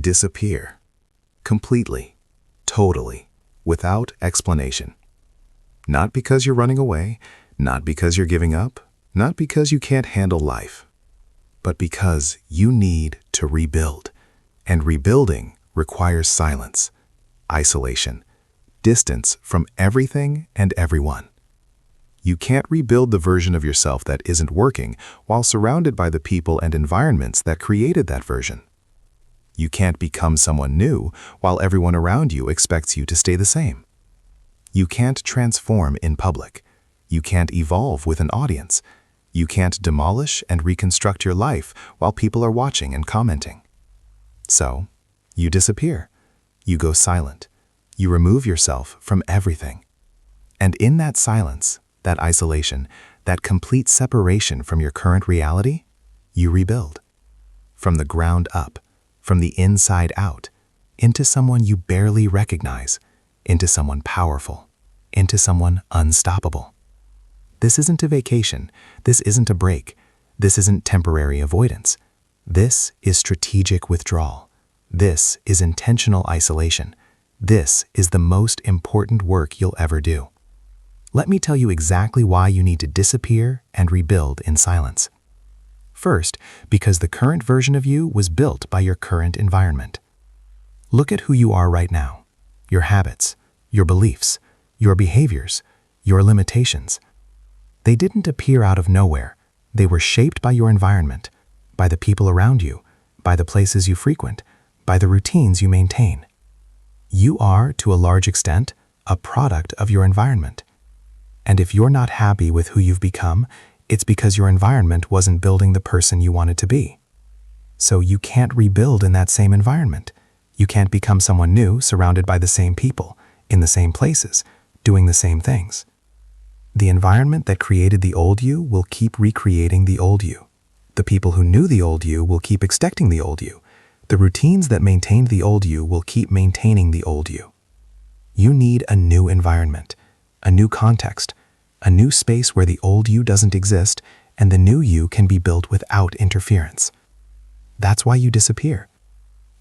disappear. Completely, totally, without explanation. Not because you're running away, not because you're giving up, not because you can't handle life, but because you need to rebuild. And rebuilding requires silence, isolation, distance from everything and everyone. You can't rebuild the version of yourself that isn't working while surrounded by the people and environments that created that version. You can't become someone new while everyone around you expects you to stay the same. You can't transform in public. You can't evolve with an audience. You can't demolish and reconstruct your life while people are watching and commenting. So, you disappear. You go silent. You remove yourself from everything. And in that silence, that isolation, that complete separation from your current reality, you rebuild. From the ground up, from the inside out, into someone you barely recognize, into someone powerful, into someone unstoppable. This isn't a vacation. This isn't a break. This isn't temporary avoidance. This is strategic withdrawal. This is intentional isolation. This is the most important work you'll ever do. Let me tell you exactly why you need to disappear and rebuild in silence. First, because the current version of you was built by your current environment. Look at who you are right now, your habits, your beliefs, your behaviors, your limitations. They didn't appear out of nowhere. They were shaped by your environment, by the people around you, by the places you frequent, by the routines you maintain. You are, to a large extent, a product of your environment. And if you're not happy with who you've become, it's because your environment wasn't building the person you wanted to be. So you can't rebuild in that same environment. You can't become someone new surrounded by the same people, in the same places, doing the same things. The environment that created the old you will keep recreating the old you. The people who knew the old you will keep expecting the old you. The routines that maintained the old you will keep maintaining the old you. You need a new environment, a new context, a new space where the old you doesn't exist and the new you can be built without interference. That's why you disappear.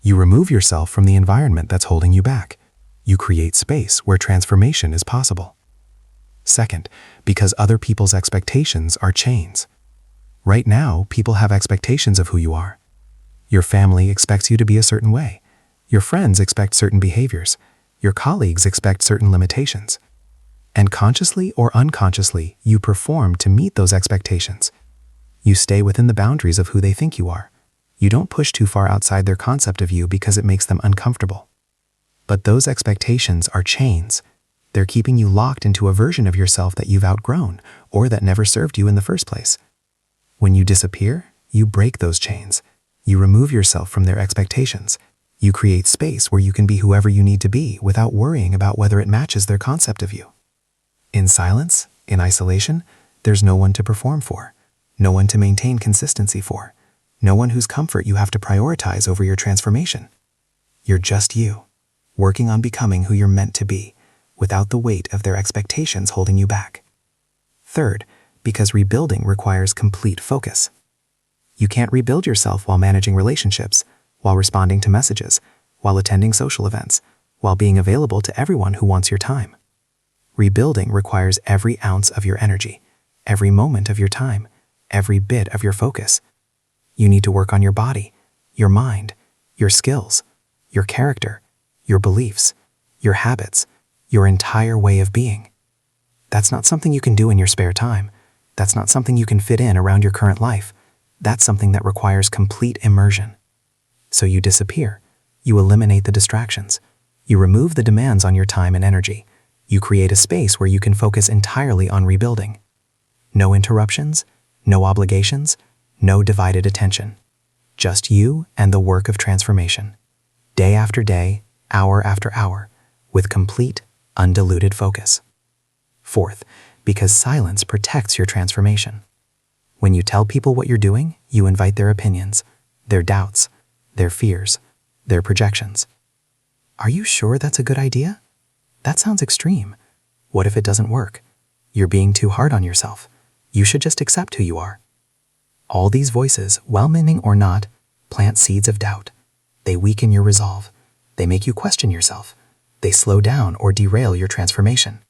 You remove yourself from the environment that's holding you back. You create space where transformation is possible. Second, because other people's expectations are chains. Right now, people have expectations of who you are. Your family expects you to be a certain way. Your friends expect certain behaviors. Your colleagues expect certain limitations. And consciously or unconsciously, you perform to meet those expectations. You stay within the boundaries of who they think you are. You don't push too far outside their concept of you because it makes them uncomfortable. But those expectations are chains. They're keeping you locked into a version of yourself that you've outgrown or that never served you in the first place. When you disappear, you break those chains. You remove yourself from their expectations. You create space where you can be whoever you need to be without worrying about whether it matches their concept of you. In silence, in isolation, there's no one to perform for, no one to maintain consistency for, no one whose comfort you have to prioritize over your transformation. You're just you, working on becoming who you're meant to be, without the weight of their expectations holding you back. Third, because rebuilding requires complete focus. You can't rebuild yourself while managing relationships, while responding to messages, while attending social events, while being available to everyone who wants your time. Rebuilding requires every ounce of your energy, every moment of your time, every bit of your focus. You need to work on your body, your mind, your skills, your character, your beliefs, your habits, your entire way of being. That's not something you can do in your spare time. That's not something you can fit in around your current life. That's something that requires complete immersion. So you disappear. You eliminate the distractions. You remove the demands on your time and energy. You create a space where you can focus entirely on rebuilding. No interruptions, no obligations, no divided attention. Just you and the work of transformation. Day after day, hour after hour, with complete, undiluted focus. Fourth, because silence protects your transformation. When you tell people what you're doing, you invite their opinions, their doubts, their fears, their projections. Are you sure that's a good idea? That sounds extreme. What if it doesn't work? You're being too hard on yourself. You should just accept who you are. All these voices, well-meaning or not, plant seeds of doubt. They weaken your resolve. They make you question yourself. They slow down or derail your transformation.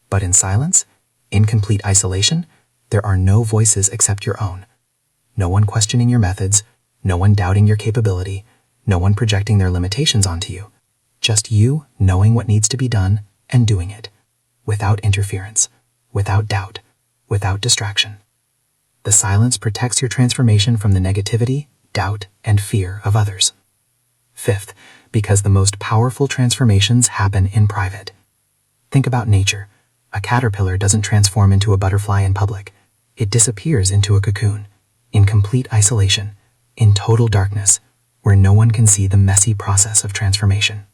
But in silence, in complete isolation, there are no voices except your own. No one questioning your methods, no one doubting your capability, no one projecting their limitations onto you. Just you knowing what needs to be done and doing it, without interference, without doubt, without distraction. The silence protects your transformation from the negativity, doubt, and fear of others. Fifth, because the most powerful transformations happen in private. Think about nature. A caterpillar doesn't transform into a butterfly in public. It disappears into a cocoon, in complete isolation, in total darkness, where no one can see the messy process of transformation.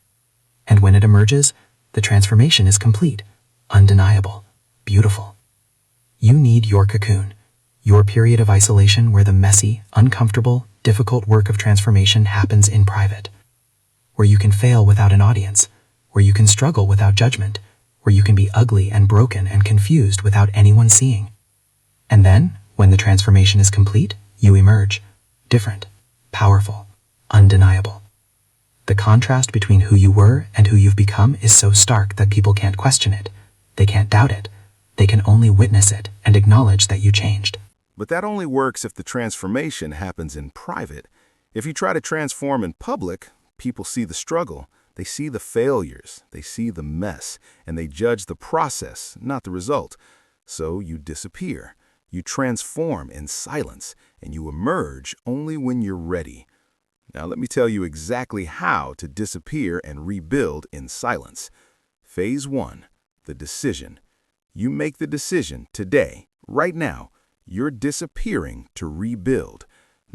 And when it emerges, the transformation is complete, undeniable, beautiful. You need your cocoon, your period of isolation where the messy, uncomfortable, difficult work of transformation happens in private, where you can fail without an audience, where you can struggle without judgment, where you can be ugly and broken and confused without anyone seeing. And then, when the transformation is complete, you emerge, different, powerful, undeniable. The contrast between who you were and who you've become is so stark that people can't question it. They can't doubt it. They can only witness it and acknowledge that you changed. But that only works if the transformation happens in private. If you try to transform in public, people see the struggle, they see the failures, they see the mess, and they judge the process, not the result. So you disappear. You transform in silence, and you emerge only when you're ready. Now let me tell you exactly how to disappear and rebuild in silence. Phase 1, the decision. You make the decision today, right now. You're disappearing to rebuild.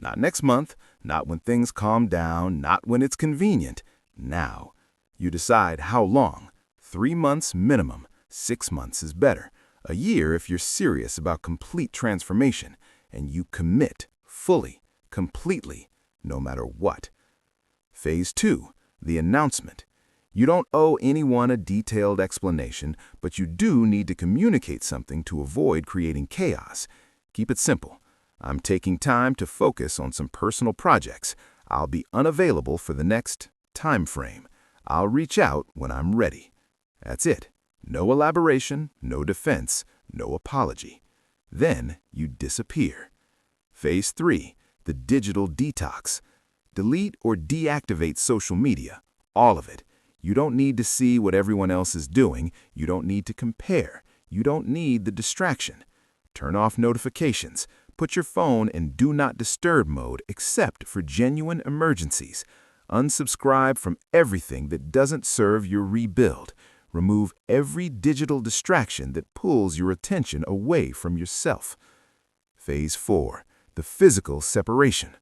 Not next month, not when things calm down, not when it's convenient. Now. You decide how long. 3 months minimum. 6 months is better. A year if you're serious about complete transformation. And you commit fully, completely, no matter what. Phase 2, the announcement. You don't owe anyone a detailed explanation, but you do need to communicate something to avoid creating chaos. Keep it simple. I'm taking time to focus on some personal projects. I'll be unavailable for the next time frame. I'll reach out when I'm ready. That's it. No elaboration, no defense, no apology. Then you disappear. Phase 3, the digital detox. Delete or deactivate social media, all of it. You don't need to see what everyone else is doing. You don't need to compare. You don't need the distraction. Turn off notifications. Put your phone in Do Not Disturb mode except for genuine emergencies. Unsubscribe from everything that doesn't serve your rebuild. Remove every digital distraction that pulls your attention away from yourself. Phase 4, the physical separation.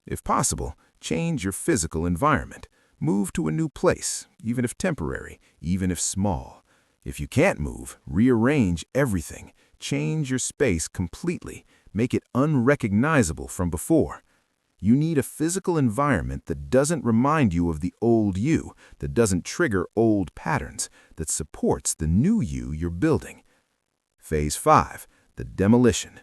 If possible, change your physical environment. Move to a new place, even if temporary, even if small. If you can't move, rearrange everything. Change your space completely. Make it unrecognizable from before. You need a physical environment that doesn't remind you of the old you, that doesn't trigger old patterns, that supports the new you you're building. Phase 5, the demolition.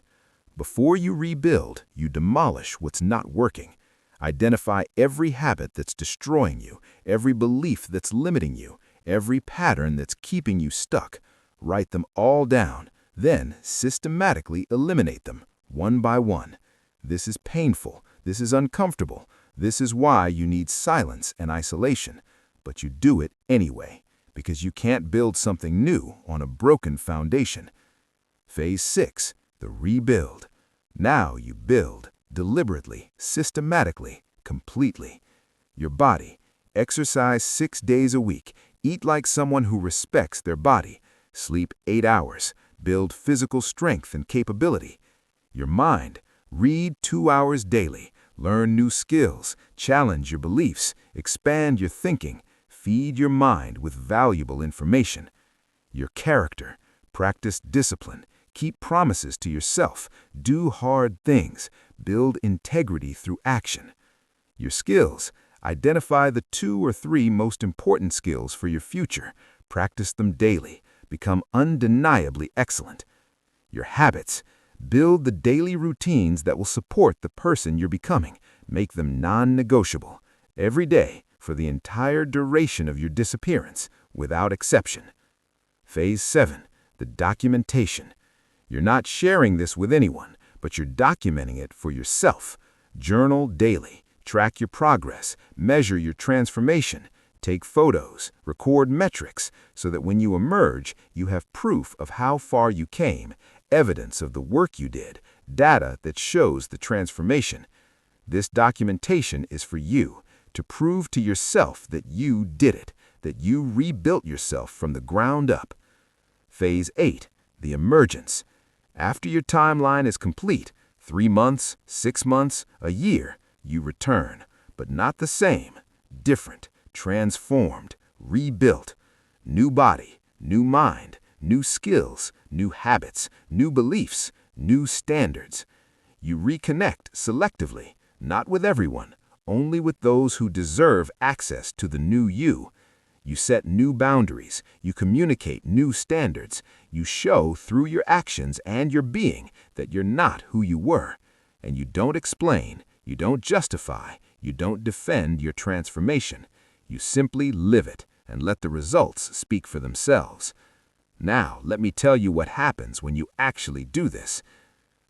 Before you rebuild, you demolish what's not working. Identify every habit that's destroying you, every belief that's limiting you, every pattern that's keeping you stuck. Write them all down, then systematically eliminate them, one by one. This is painful. This is uncomfortable. This is why you need silence and isolation. But you do it anyway, because you can't build something new on a broken foundation. Phase 6, the rebuild. Now you build, deliberately, systematically, completely. Your body. Exercise 6 days a week. Eat like someone who respects their body. Sleep 8 hours. Build physical strength and capability. Your mind. Read 2 hours daily. Learn new skills. Challenge your beliefs. Expand your thinking. Feed your mind with valuable information. Your character. Practice discipline. Keep promises to yourself. Do hard things. Build integrity through action. Your skills. Identify the 2 or 3 most important skills for your future. Practice them daily. Become undeniably excellent. Your habits. Build the daily routines that will support the person you're becoming. Make them non-negotiable. every day for the entire duration of your disappearance, without exception. Phase 7, the documentation. You're not sharing this with anyone, but you're documenting it for yourself. Journal daily, track your progress, measure your transformation, take photos, record metrics, so that when you emerge, you have proof of how far you came, evidence of the work you did, data that shows the transformation. This documentation is for you, to prove to yourself that you did it, that you rebuilt yourself from the ground up. Phase 8, the emergence. After your timeline is complete, 3 months, 6 months, a year, you return, but not the same, different, transformed, rebuilt. New body, new mind, new skills, new habits, new beliefs, new standards. You reconnect selectively, not with everyone, only with those who deserve access to the new you. You set new boundaries, you communicate new standards, you show through your actions and your being that you're not who you were, and you don't explain, you don't justify, you don't defend your transformation. You simply live it and let the results speak for themselves. Now, let me tell you what happens when you actually do this.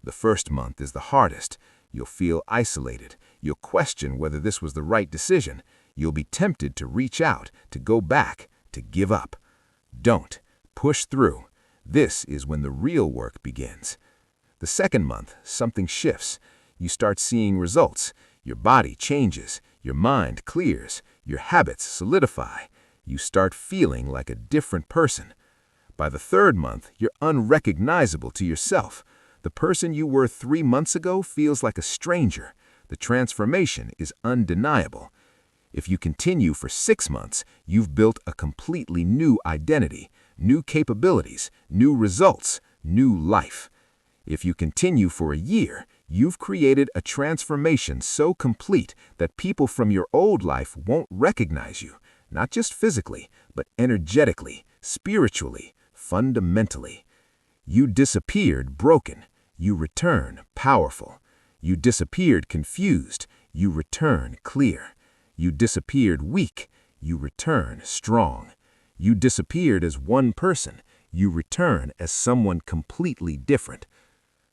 The first month is the hardest. You'll feel isolated. You'll question whether this was the right decision. You'll be tempted to reach out, to go back, to give up. Don't. Push through. This is when the real work begins. The second month, something shifts. You start seeing results. Your body changes. Your mind clears. Your habits solidify. You start feeling like a different person. By the third month, you're unrecognizable to yourself. The person you were 3 months ago feels like a stranger. The transformation is undeniable. If you continue for 6 months, you've built a completely new identity, new capabilities, new results, new life. If you continue for a year, you've created a transformation so complete that people from your old life won't recognize you, not just physically, but energetically, spiritually, fundamentally. You disappeared broken. You return powerful. You disappeared confused. You return clear. You disappeared weak. You return strong. You disappeared as one person. You return as someone completely different.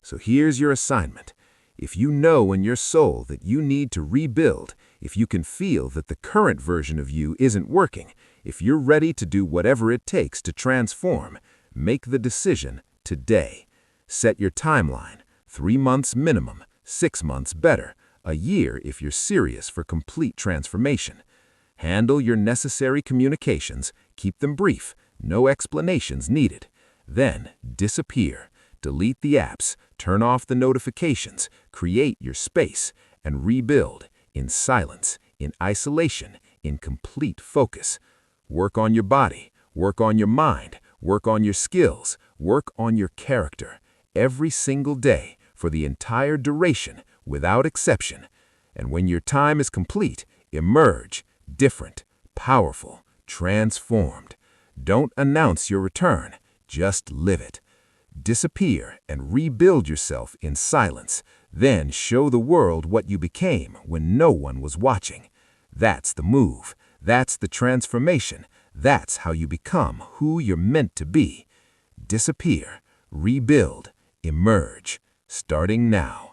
So here's your assignment. If you know in your soul that you need to rebuild, if you can feel that the current version of you isn't working, if you're ready to do whatever it takes to transform, make the decision today. Set your timeline, 3 months minimum, 6 months better, a year if you're serious for complete transformation. Handle your necessary communications, keep them brief, no explanations needed. Then disappear. Delete the apps, turn off the notifications, create your space, and rebuild in silence, in isolation, in complete focus. Work on your body, work on your mind, work on your skills, work on your character, every single day, for the entire duration, without exception. And when your time is complete, emerge, different, powerful, transformed. Don't announce your return, just live it. Disappear and rebuild yourself in silence, then show the world what you became when no one was watching. That's the move. That's the transformation. That's how you become who you're meant to be. Disappear, rebuild, emerge, starting now.